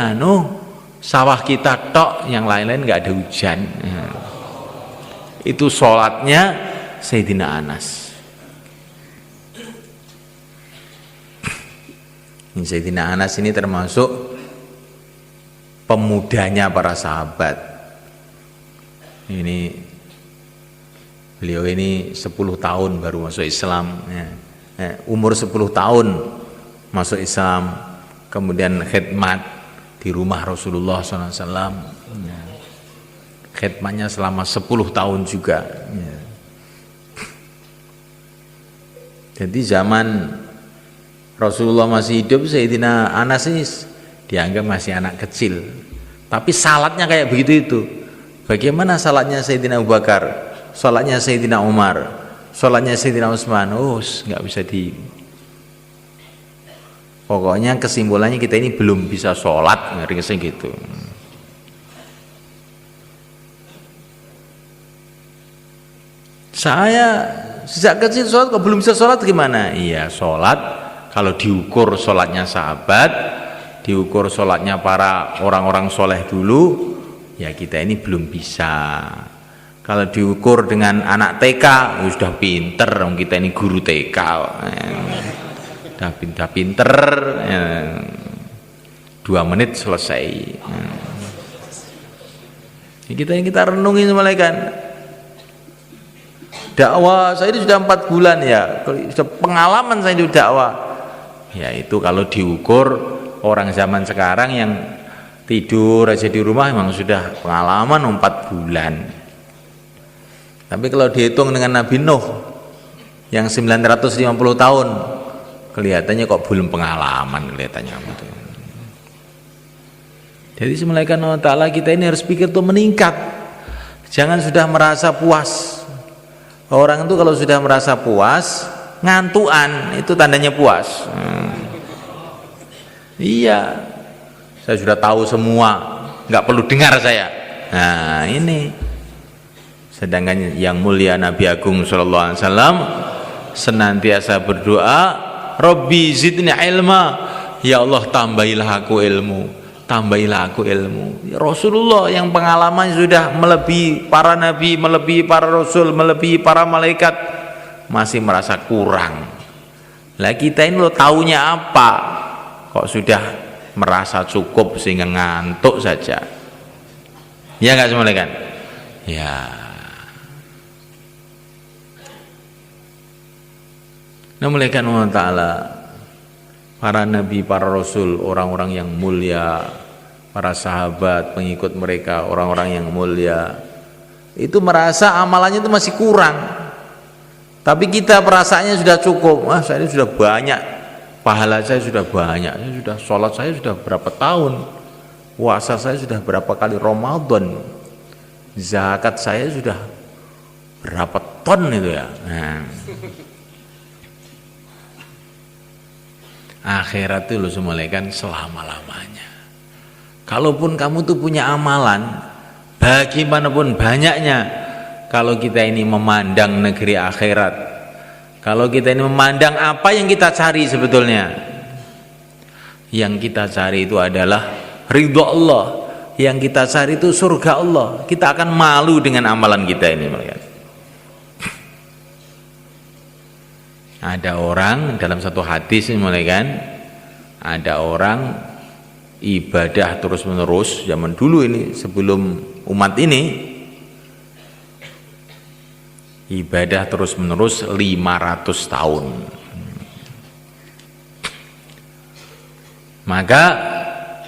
sawah kita tok, yang lain-lain nggak ada hujan. Nah, itu sholatnya Sayyidina Anas. Sayyidina Anas ini termasuk pemudanya para sahabat. Beliau ini 10 tahun baru masuk Islam, umur 10 tahun masuk Islam, kemudian khidmat di rumah Rasulullah SAW, khidmatnya selama 10 tahun juga. Jadi zaman Rasulullah masih hidup, Sayyidina Anas ini dianggap masih anak kecil. Tapi salatnya kayak begitu itu. Bagaimana salatnya Sayyidina Abu Bakar, salatnya Sayyidina Umar, salatnya Sayyidina Utsman? Nggak bisa di. Pokoknya kesimpulannya kita ini belum bisa sholat, ngerti gitu. Saya sejak kecil sholat kok belum bisa sholat gimana? Iya, sholat kalau diukur sholatnya sahabat, diukur sholatnya para orang-orang soleh dulu, ya kita ini belum bisa. Kalau diukur dengan anak TK, ya sudah pinter, kita ini guru TK, udah pinter, 2 menit selesai. Kita renungin malaikat. Dakwah saya itu sudah 4 bulan ya, sudah pengalaman saya itu dakwah. Ya itu kalau diukur orang zaman sekarang yang tidur aja di rumah memang sudah pengalaman 4 bulan. Tapi kalau dihitung dengan Nabi Nuh yang 950 tahun, kelihatannya kok belum pengalaman kelihatannya. Jadi semalakan Allah Ta'ala kita ini harus pikir tuh meningkat. Jangan sudah merasa puas. Orang itu kalau sudah merasa puas, ngantuan itu tandanya puas. Iya, saya sudah tahu semua, nggak perlu dengar saya. Nah ini, sedangkan yang mulia Nabi Agung Sallallahu Alaihi Wasallam senantiasa berdoa, Robbi zidni ilma, ya Allah tambahilah aku ilmu, tambahilah aku ilmu. Ya Rasulullah yang pengalaman sudah melebihi para nabi, melebihi para rasul, melebihi para malaikat, masih merasa kurang. Lah kita ini lo taunya apa? Kok sudah merasa cukup sehingga ngantuk saja? Ya nggak semuanya kan? Ya. Nah malaikat Allah Ta'ala, para nabi, para rasul, orang-orang yang mulia, para sahabat, pengikut mereka, orang-orang yang mulia, itu merasa amalannya itu masih kurang. Tapi kita perasaannya sudah cukup. Saya ini sudah banyak, pahala saya sudah banyak, saya sudah sholat saya sudah berapa tahun, puasa saya sudah berapa kali Ramadan, zakat saya sudah berapa ton itu ya. Akhirat itu lo semulaikan selama-lamanya. Kalaupun kamu tuh punya amalan, bagaimanapun banyaknya, kalau kita ini memandang negeri akhirat, kalau kita ini memandang apa yang kita cari sebetulnya, yang kita cari itu adalah ridho Allah, yang kita cari itu surga Allah, kita akan malu dengan amalan kita ini. Ada orang dalam satu hadis mulai kan, ada orang ibadah terus menerus zaman dulu ini sebelum umat ini, ibadah terus menerus 500 tahun. Maka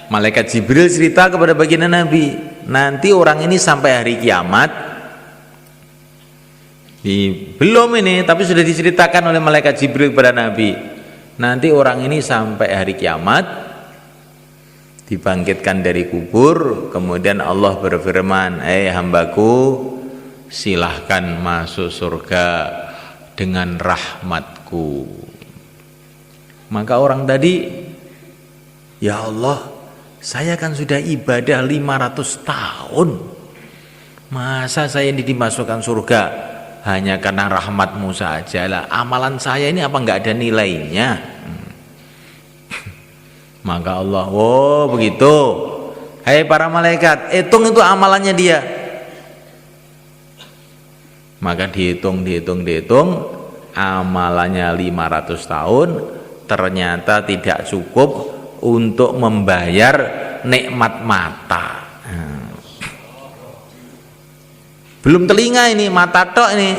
malaikat Jibril cerita kepada baginda Nabi, nanti orang ini sampai hari kiamat, belum ini tapi sudah diceritakan oleh malaikat Jibril kepada Nabi, nanti orang ini sampai hari kiamat dibangkitkan dari kubur, kemudian Allah berfirman, hambaku silahkan masuk surga dengan rahmatku. Maka orang tadi, ya Allah, saya kan sudah ibadah 500 tahun, masa saya ini dimasukkan surga hanya karena rahmatmu saja lah? Amalan saya ini apa nggak ada nilainya? Maka Allah, oh begitu, hai para malaikat, hitung itu amalannya dia. Maka dihitung, amalannya 500 tahun, ternyata tidak cukup untuk membayar nikmat mata. Belum telinga ini, mata tok ini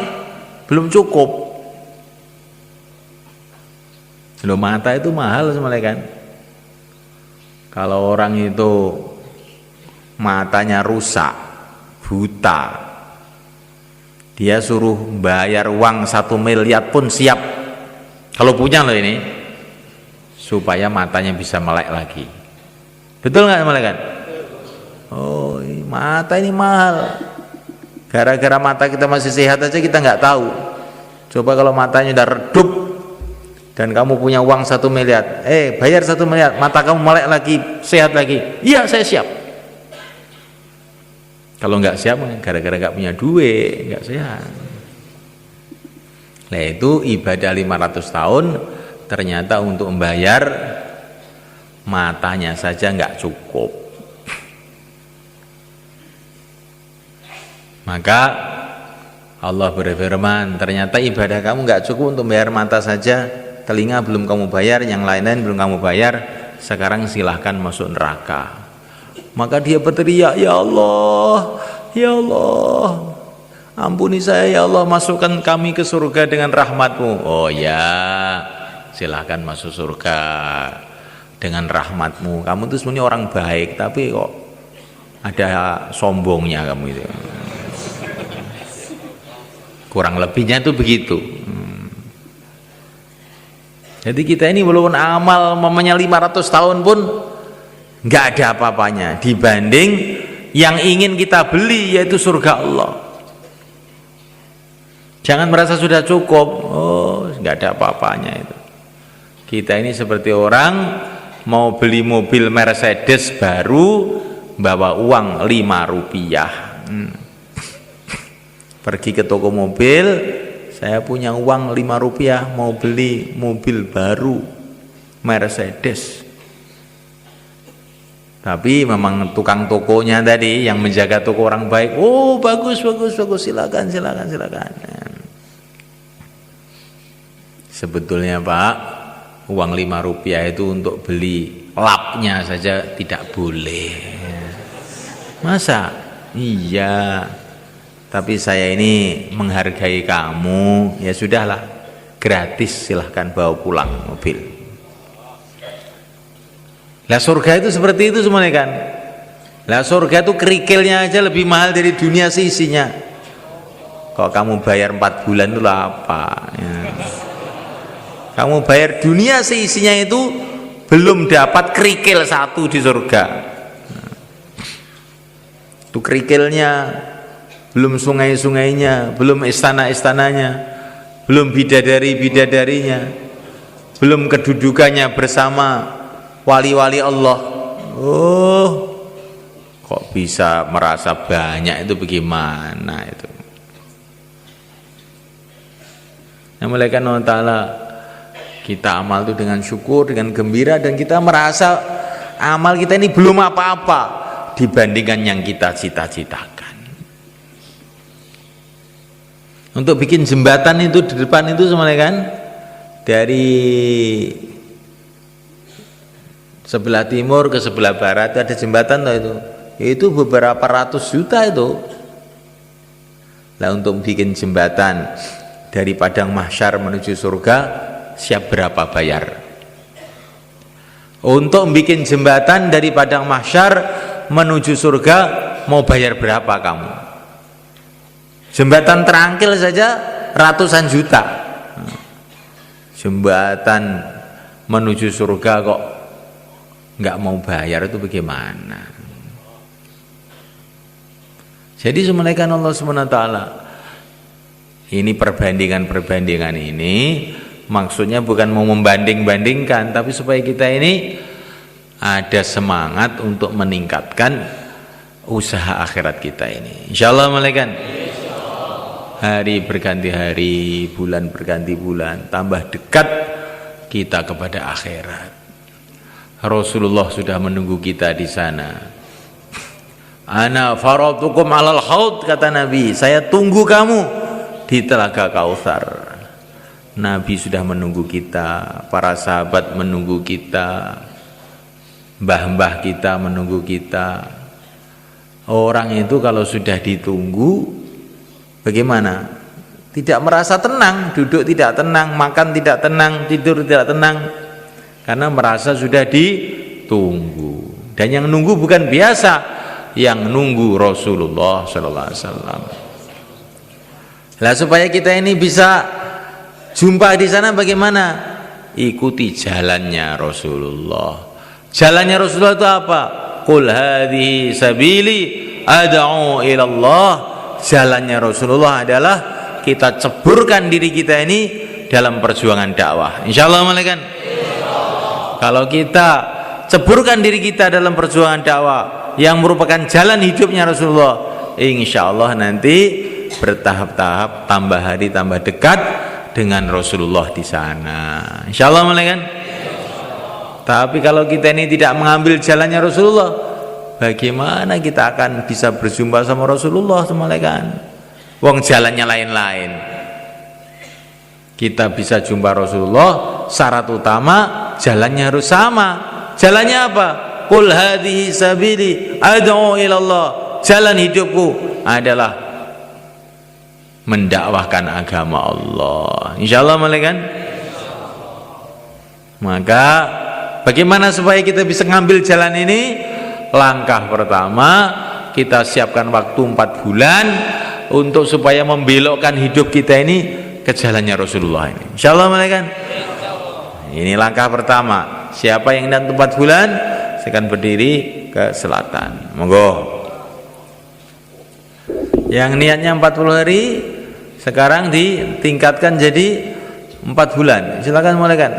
belum cukup. Loh, mata itu mahal semuanya kan. Kalau orang itu matanya rusak, buta, dia suruh bayar uang 1 miliar pun siap. Kalau punya loh ini, supaya matanya bisa melek lagi. Betul nggak malaikat? Oh, mata ini mahal. Gara-gara mata kita masih sehat aja kita nggak tahu. Coba kalau matanya udah redup dan kamu punya uang 1 miliar, bayar 1 miliar, mata kamu melek lagi, sehat lagi. Iya, saya siap. Kalau nggak siap, gara-gara nggak punya duit, nggak sehat. Nah itu ibadah 500 tahun, ternyata untuk membayar matanya saja nggak cukup. Maka Allah berfirman, ternyata ibadah kamu nggak cukup untuk bayar mata saja, telinga belum kamu bayar, yang lain-lain belum kamu bayar, sekarang silahkan masuk neraka. Maka dia berteriak, ya Allah, ampuni saya ya Allah, masukkan kami ke surga dengan rahmatmu. Oh ya, silahkan masuk surga dengan rahmatmu. Kamu itu sebenarnya orang baik, tapi kok ada sombongnya kamu itu. Kurang lebihnya itu begitu. Jadi kita ini walaupun amal mamanya 500 tahun pun nggak ada apa-apanya dibanding yang ingin kita beli, yaitu surga Allah. Jangan merasa sudah cukup, nggak ada apa-apanya itu. Kita ini seperti orang mau beli mobil Mercedes baru, bawa uang 5 rupiah. Pergi ke toko mobil, saya punya uang 5 rupiah mau beli mobil baru Mercedes. Tapi memang tukang tokonya tadi yang menjaga toko orang baik, oh bagus, silakan. Sebetulnya Pak, uang 5 rupiah itu untuk beli lapnya saja tidak boleh. Masa? Iya. Tapi saya ini menghargai kamu, ya sudahlah, gratis, silahkan bawa pulang mobil. Lah surga itu seperti itu semuanya kan. Lah surga itu kerikilnya aja lebih mahal dari dunia seisinya. Kok kamu bayar 4 bulan itu apa ya. Kamu bayar dunia seisinya itu belum dapat kerikil 1 di surga. Itu kerikilnya, belum sungai-sungainya, belum istana-istananya, belum bidadari-bidadarinya, belum kedudukannya bersama wali-wali Allah. Oh, kok bisa merasa banyak itu bagaimana itu? Nah, malaikat Allah Ta'ala, kita amal itu dengan syukur, dengan gembira, dan kita merasa amal kita ini belum apa-apa dibandingkan yang kita cita-citakan. Untuk bikin jembatan itu di depan itu semuanya kan, dari sebelah timur ke sebelah barat ada jembatan itu beberapa ratus juta itu. Nah untuk bikin jembatan dari padang mahsyar menuju surga, siap berapa bayar? Untuk bikin jembatan dari padang mahsyar menuju surga, mau bayar berapa kamu? Jembatan terangkil saja ratusan juta. Jembatan menuju surga kok nggak mau bayar, itu bagaimana? Jadi semuanya Allah SWT, ini perbandingan ini maksudnya bukan mau membanding-bandingkan, tapi supaya kita ini ada semangat untuk meningkatkan usaha akhirat kita ini. Insyaallah malaikat. Hari berganti hari, bulan berganti bulan, tambah dekat kita kepada akhirat. Rasulullah sudah menunggu kita di sana. Ana faratukum alal haud, kata Nabi, saya tunggu kamu di telaga Kautsar. Nabi sudah menunggu kita, para sahabat menunggu kita, mbah-mbah kita menunggu kita. Orang itu kalau sudah ditunggu, bagaimana? Tidak merasa tenang, duduk tidak tenang, makan tidak tenang, tidur tidak tenang, karena merasa sudah ditunggu. Dan yang nunggu bukan biasa, yang nunggu Rasulullah sallallahu alaihi wasallam. Lah supaya kita ini bisa Jumpa di sana bagaimana? Ikuti jalannya Rasulullah. Jalannya Rasulullah itu apa? Qul hadhihi sabili ad'u ila Allah. Jalannya Rasulullah adalah kita ceburkan diri kita ini dalam perjuangan dakwah. Insyaallah malaikat. Kalau kita ceburkan diri kita dalam perjuangan dakwah yang merupakan jalan hidupnya Rasulullah, insyaallah nanti bertahap-tahap, tambah hari tambah dekat dengan Rasulullah di sana. Insyaallah malaikat. Tapi kalau kita ini tidak mengambil jalannya Rasulullah, bagaimana kita akan bisa berjumpa sama Rasulullah malaikat? Wong jalannya lain-lain. Kita bisa jumpa Rasulullah, syarat utama jalannya harus sama. Jalannya apa? Qul hadhihi sabili ad'u ila Allah. Jalan hidupku adalah mendakwahkan agama Allah. Insyaallah malaikat. Maka bagaimana supaya kita bisa ngambil jalan ini? Langkah pertama, kita siapkan waktu 4 bulan untuk supaya membelokkan hidup kita ini ke jalannya Rasulullah ini. Insyaallah malaikat. Ini langkah pertama. Siapa yang hendak 4 bulan, silakan berdiri ke selatan. Monggo. Yang niatnya 40 hari sekarang ditingkatkan jadi 4 bulan. Silakan malaikat.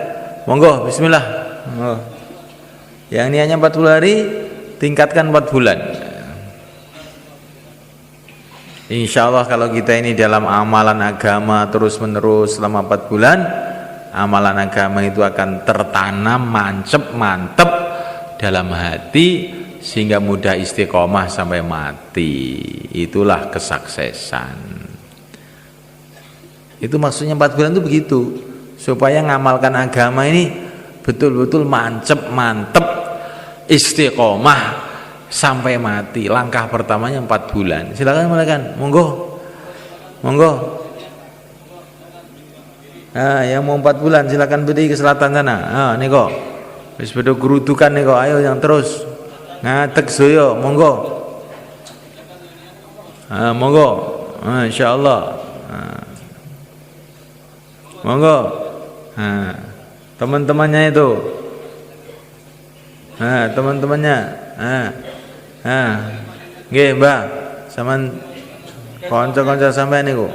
Monggo, bismillah. Monggo. Yang niatnya 40 hari tingkatkan 4 bulan. Insya Allah kalau kita ini dalam amalan agama terus menerus selama 4 bulan, amalan agama itu akan tertanam mantep dalam hati sehingga mudah istiqomah sampai mati. Itulah kesuksesan. Itu maksudnya 4 bulan itu begitu, supaya ngamalkan agama ini betul-betul mantep istiqomah sampai mati. Langkah pertamanya 4 bulan. Silakan malaikat. Monggo. Nah, yang mau 4 bulan silakan berdiri ke selatan sana. Ah, niko. Wis bedo gerudukan niko. Ayo yang terus. Ngadeg soyo, monggo. Ah, monggo. Ah, insyaallah. Ah. Monggo. Ah, teman-temannya itu. Ah, teman-temannya. Nggih, Mbah. Saman kanca-kanca sampean niku.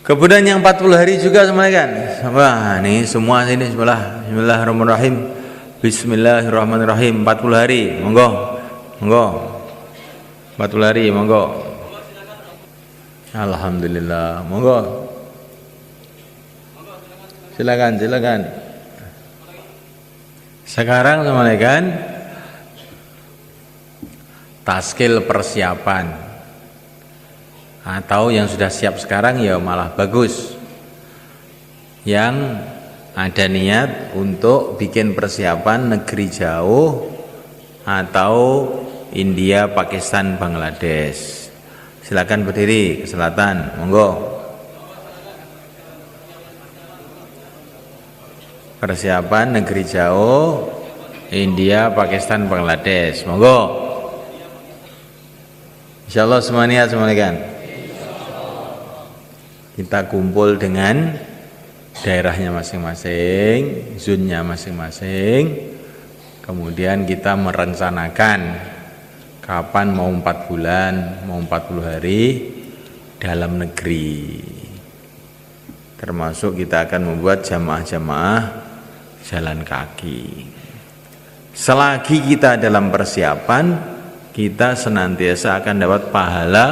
Kemudian yang 40 hari juga semuanya kan. Wah, nih semua sini sebelah. Bismillahirrahmanirrahim. Bismillahirrahmanirrahim. 40 hari, monggo. 40 hari, monggo. Alhamdulillah, monggo. Silakan. Sekarang semuanya kan taskil persiapan, atau yang sudah siap sekarang ya malah bagus. Yang ada niat untuk bikin persiapan negeri jauh atau India, Pakistan, Bangladesh, silakan berdiri ke selatan, monggo. Persiapan negeri jauh India, Pakistan, Bangladesh, monggo. Insyaallah semua niat semuanya kan. Kita kumpul dengan daerahnya masing-masing, zonnya masing-masing. Kemudian kita merencanakan kapan mau 4 bulan, mau 40 hari dalam negeri. Termasuk kita akan membuat jamaah-jamaah jalan kaki. Selagi kita dalam persiapan, kita senantiasa akan dapat pahala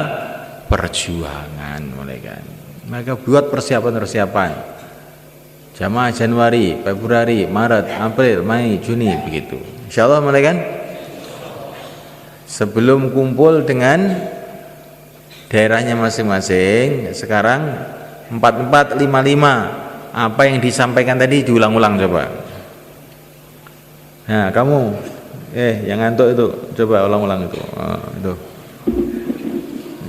perjuangan, malaikat. Maka buat persiapan. Jamaah Januari, Februari, Maret, April, Mei, Juni, begitu. Insyaallah malaikat. Sebelum kumpul dengan daerahnya masing-masing, sekarang 4455. Apa yang disampaikan tadi diulang-ulang coba. Nah, kamu yang ngantuk itu coba ulang-ulang itu.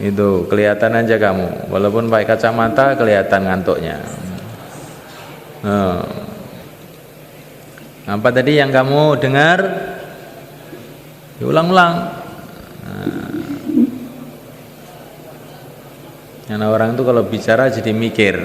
Itu kelihatan aja kamu, walaupun pakai kacamata kelihatan ngantuknya. Apa tadi yang kamu dengar? Diulang-ulang. Karena orang itu kalau bicara jadi mikir.